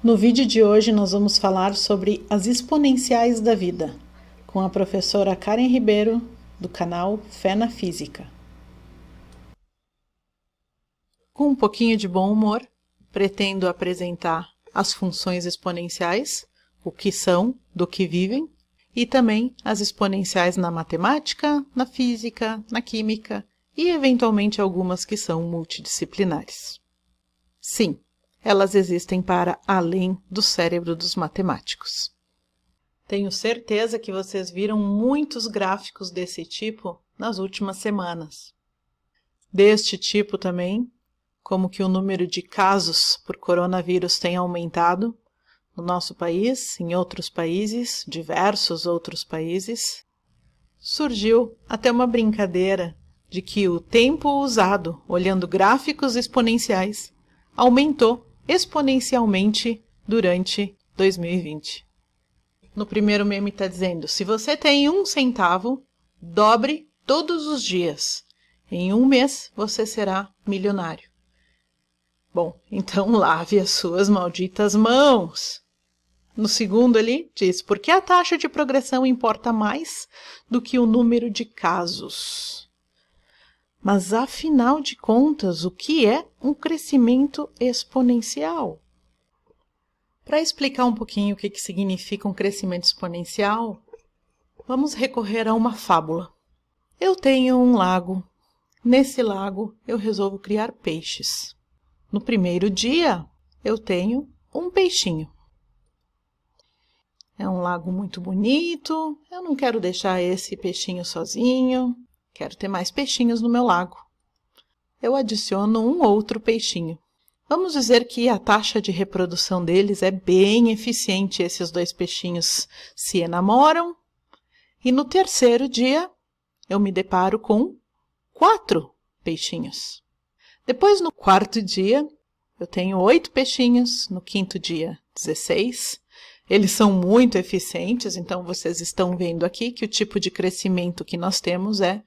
No vídeo de hoje nós vamos falar sobre as exponenciais da vida, com a professora Karen Ribeiro, do canal Fé na Física. Com um pouquinho de bom humor, pretendo apresentar as funções exponenciais, o que são, do que vivem, e também as exponenciais na matemática, na física, na química e eventualmente algumas que são multidisciplinares. Sim, elas existem para além do cérebro dos matemáticos. Tenho certeza que vocês viram muitos gráficos desse tipo nas últimas semanas. Deste tipo também, como que o número de casos por coronavírus tem aumentado no nosso país, em outros países, diversos outros países, surgiu até uma brincadeira de que o tempo usado olhando gráficos exponenciais aumentou exponencialmente durante 2020. No primeiro meme está dizendo, se você tem 1 centavo, dobre todos os dias. Em 1 mês você será milionário. Bom, então lave as suas malditas mãos. No segundo ali diz, por que a taxa de progressão importa mais do que o número de casos? Mas, afinal de contas, o que é um crescimento exponencial? Para explicar um pouquinho o que significa um crescimento exponencial, vamos recorrer a uma fábula. Eu tenho um lago. Nesse lago, eu resolvo criar peixes. No primeiro dia, eu tenho um peixinho. É um lago muito bonito, eu não quero deixar esse peixinho sozinho. Quero ter mais peixinhos no meu lago. Eu adiciono um outro peixinho. Vamos dizer que a taxa de reprodução deles é bem eficiente. Esses 2 peixinhos se enamoram. E no terceiro dia, eu me deparo com 4 peixinhos. Depois, no 4º dia, eu tenho 8 peixinhos. No 5º dia, 16. Eles são muito eficientes, então vocês estão vendo aqui que o tipo de crescimento que nós temos é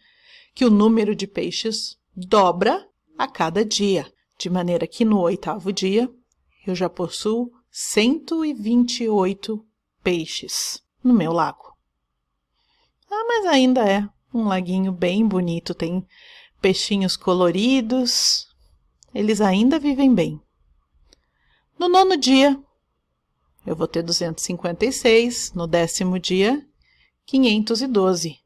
que o número de peixes dobra a cada dia, de maneira que no 8º dia eu já possuo 128 peixes no meu lago. Mas ainda é um laguinho bem bonito, tem peixinhos coloridos, eles ainda vivem bem. No 9º dia eu vou ter 256, no 10º dia 512.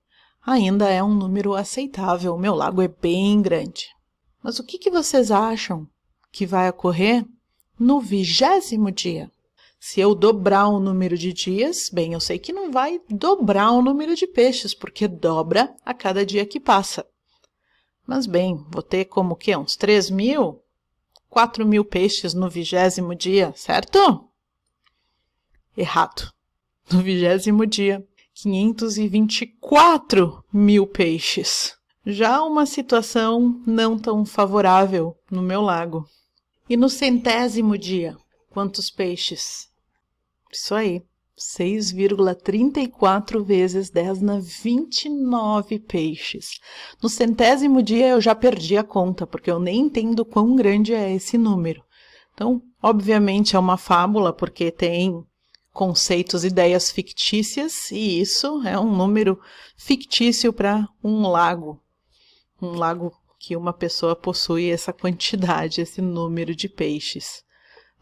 Ainda é um número aceitável, o meu lago é bem grande. Mas o que vocês acham que vai ocorrer no 20º dia? Se eu dobrar o número de dias, bem, eu sei que não vai dobrar o número de peixes, porque dobra a cada dia que passa. Mas bem, vou ter como que uns 3.000, 4.000 peixes no 20º dia, certo? Errado. No 20º dia, 524.000 peixes. Já uma situação não tão favorável no meu lago. E no 100º dia, quantos peixes? Isso aí, 6,34 vezes 10 na 29 peixes. No 100º dia eu já perdi a conta, porque eu nem entendo quão grande é esse número. Então, obviamente é uma fábula, porque tem conceitos, ideias fictícias, e isso é um número fictício para um lago que uma pessoa possui essa quantidade, esse número de peixes.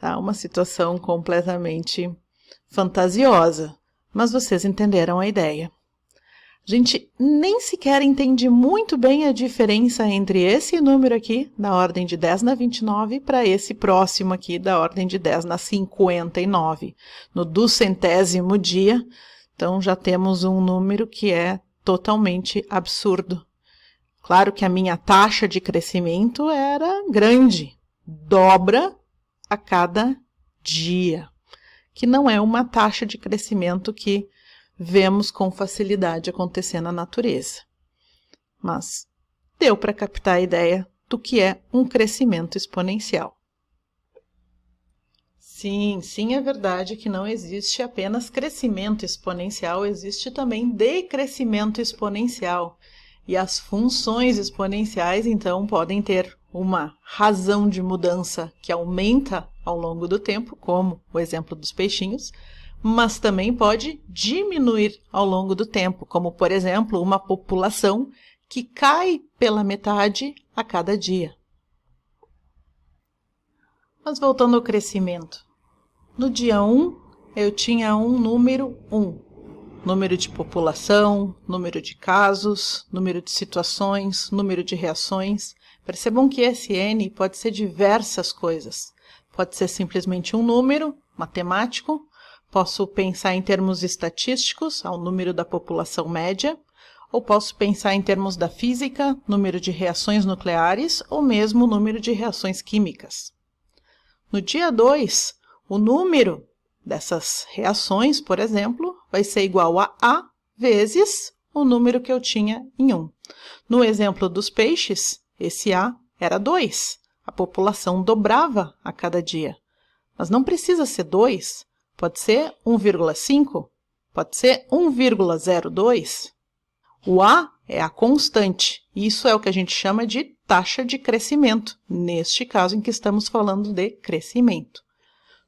Tá? Uma situação completamente fantasiosa, mas vocês entenderam a ideia. A gente nem sequer entende muito bem a diferença entre esse número aqui, da ordem de 10 na 29, para esse próximo aqui, da ordem de 10 na 59. No 200º dia, então já temos um número que é totalmente absurdo. Claro que a minha taxa de crescimento era grande, dobra a cada dia, que não é uma taxa de crescimento que vemos com facilidade acontecer na natureza. Mas deu para captar a ideia do que é um crescimento exponencial. Sim, é verdade que não existe apenas crescimento exponencial, existe também decrescimento exponencial. E as funções exponenciais, então, podem ter uma razão de mudança que aumenta ao longo do tempo, como o exemplo dos peixinhos, mas também pode diminuir ao longo do tempo, como, por exemplo, uma população que cai pela metade a cada dia. Mas voltando ao crescimento. No dia 1, eu tinha um número 1. Número de população, número de casos, número de situações, número de reações. Percebam que esse N pode ser diversas coisas. Pode ser simplesmente um número matemático. Posso pensar em termos estatísticos, ao número da população média. Ou posso pensar em termos da física, número de reações nucleares, ou mesmo número de reações químicas. No dia 2, o número dessas reações, por exemplo, vai ser igual a A vezes o número que eu tinha em 1. No exemplo dos peixes, esse A era 2. A população dobrava a cada dia. Mas não precisa ser 2. Pode ser 1,5. Pode ser 1,02. O A é a constante. Isso é o que a gente chama de taxa de crescimento, neste caso em que estamos falando de crescimento.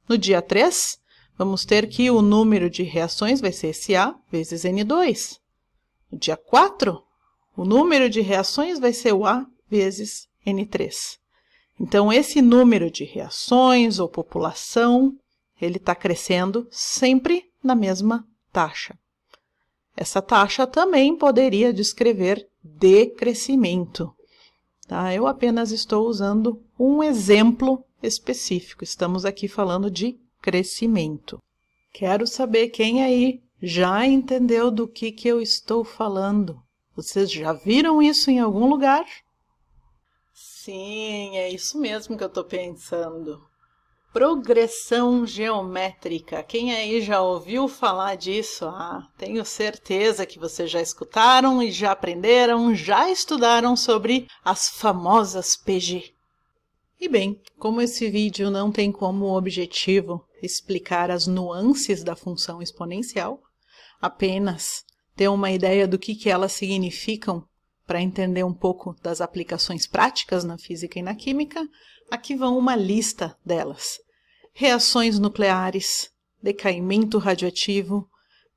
No dia 3, vamos ter que o número de reações vai ser esse A vezes N2. No dia 4, o número de reações vai ser o A vezes N3. Então, esse número de reações ou população, ele está crescendo sempre na mesma taxa. Essa taxa também poderia descrever decrescimento. Tá? Eu apenas estou usando um exemplo específico. Estamos aqui falando de crescimento. Quero saber quem aí já entendeu do que eu estou falando. Vocês já viram isso em algum lugar? Sim, é isso mesmo que eu estou pensando. Progressão geométrica. Quem aí já ouviu falar disso? Tenho certeza que vocês já escutaram e já aprenderam, já estudaram sobre as famosas PG. E bem, como esse vídeo não tem como objetivo explicar as nuances da função exponencial, apenas ter uma ideia do que elas significam para entender um pouco das aplicações práticas na física e na química, aqui vão uma lista delas. Reações nucleares, decaimento radioativo,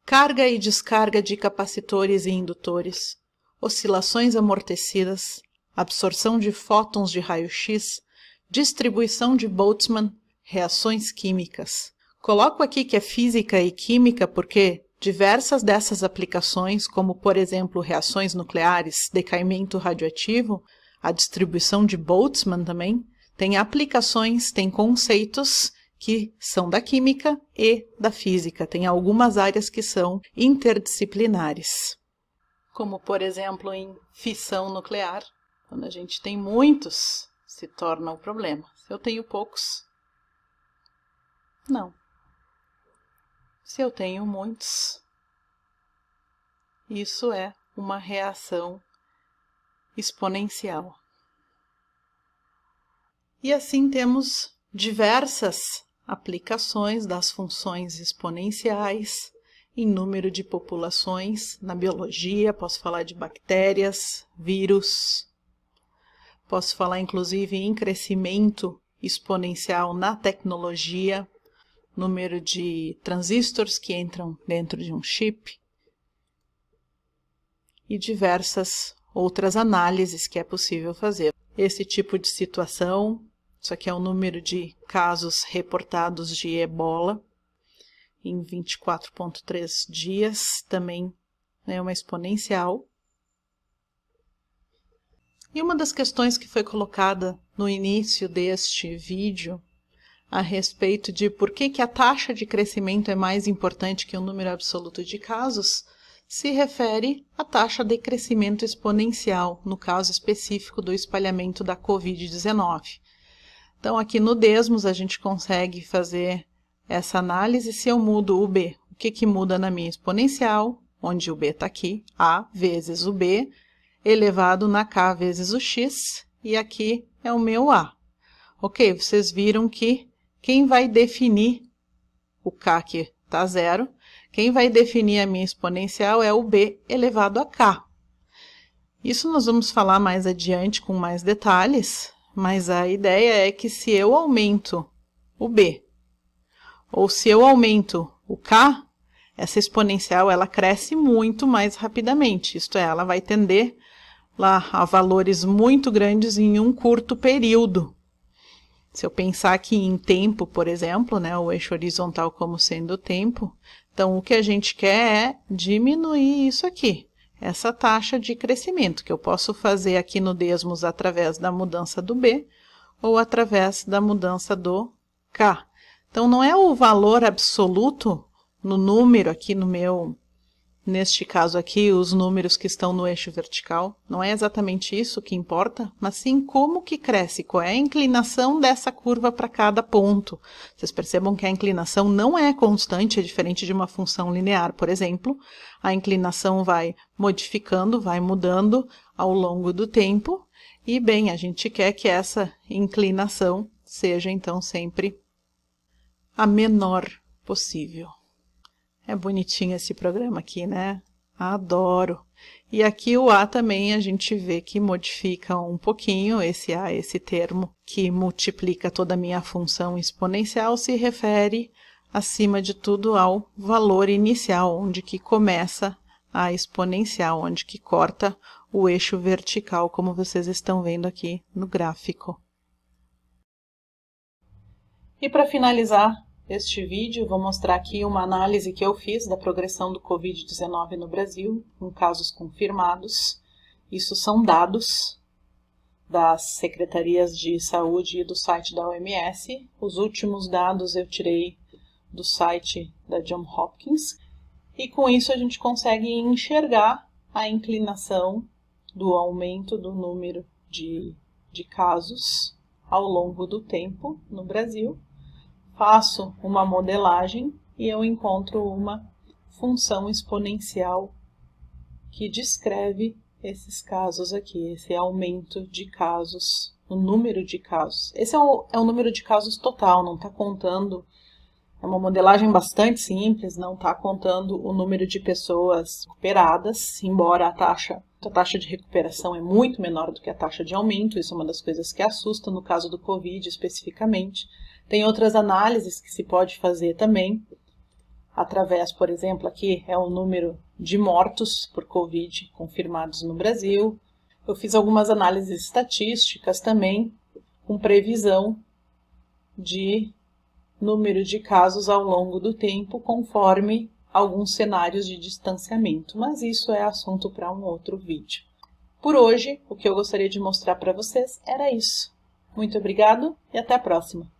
carga e descarga de capacitores e indutores, oscilações amortecidas, absorção de fótons de raio-x, distribuição de Boltzmann, reações químicas. Coloco aqui que é física e química porque diversas dessas aplicações, como por exemplo reações nucleares, decaimento radioativo, a distribuição de Boltzmann também, tem aplicações, tem conceitos que são da química e da física. Tem algumas áreas que são interdisciplinares. Como, por exemplo, em fissão nuclear, quando a gente tem muitos, se torna um problema. Se eu tenho poucos, não. Se eu tenho muitos, isso é uma reação exponencial. E assim temos diversas aplicações das funções exponenciais em número de populações na biologia. Posso falar de bactérias, vírus. Posso falar inclusive em crescimento exponencial na tecnologia, número de transistores que entram dentro de um chip e diversas outras análises que é possível fazer. Esse tipo de situação, isso aqui é o número de casos reportados de ebola em 24,3 dias, também é uma exponencial. E uma das questões que foi colocada no início deste vídeo a respeito de por que a taxa de crescimento é mais importante que o número absoluto de casos, se refere à taxa de crescimento exponencial, no caso específico do espalhamento da Covid-19. Então, aqui no Desmos, a gente consegue fazer essa análise. Se eu mudo o B, o que muda na minha exponencial, onde o B está aqui, A vezes o B, elevado na K vezes o X, e aqui é o meu A. Ok, vocês viram que quem vai definir o K que está zero, quem vai definir a minha exponencial é o B elevado a K. Isso nós vamos falar mais adiante com mais detalhes, mas a ideia é que se eu aumento o B, ou se eu aumento o K, essa exponencial ela cresce muito mais rapidamente, isto é, ela vai tender lá a valores muito grandes em um curto período. Se eu pensar aqui em tempo, por exemplo, né, o eixo horizontal como sendo o tempo, então o que a gente quer é diminuir isso aqui, essa taxa de crescimento, que eu posso fazer aqui no Desmos através da mudança do B ou através da mudança do K. Então não é o valor absoluto no número aqui no meu, neste caso aqui, os números que estão no eixo vertical, não é exatamente isso que importa, mas sim como que cresce, qual é a inclinação dessa curva para cada ponto. Vocês percebam que a inclinação não é constante, é diferente de uma função linear, por exemplo. A inclinação vai modificando, vai mudando ao longo do tempo, e bem, a gente quer que essa inclinação seja então sempre a menor possível. É bonitinho esse programa aqui, né? Adoro! E aqui o A também a gente vê que modifica um pouquinho, esse A, esse termo, que multiplica toda a minha função exponencial, se refere, acima de tudo, ao valor inicial, onde que começa a exponencial, onde que corta o eixo vertical, como vocês estão vendo aqui no gráfico. E para finalizar este vídeo, vou mostrar aqui uma análise que eu fiz da progressão do Covid-19 no Brasil, em casos confirmados. Isso são dados das secretarias de saúde e do site da OMS. Os últimos dados eu tirei do site da Johns Hopkins. E com isso a gente consegue enxergar a inclinação do aumento do número de casos ao longo do tempo no Brasil. Faço uma modelagem e eu encontro uma função exponencial que descreve esses casos aqui, esse aumento de casos, o número de casos. Esse é o número de casos total, não está contando, é uma modelagem bastante simples, não está contando o número de pessoas recuperadas, embora a taxa de recuperação é muito menor do que a taxa de aumento, isso é uma das coisas que assusta no caso do Covid especificamente. Tem outras análises que se pode fazer também, através, por exemplo, aqui é o número de mortos por Covid confirmados no Brasil. Eu fiz algumas análises estatísticas também, com previsão de número de casos ao longo do tempo, conforme alguns cenários de distanciamento, mas isso é assunto para um outro vídeo. Por hoje, o que eu gostaria de mostrar para vocês era isso. Muito obrigado e até a próxima!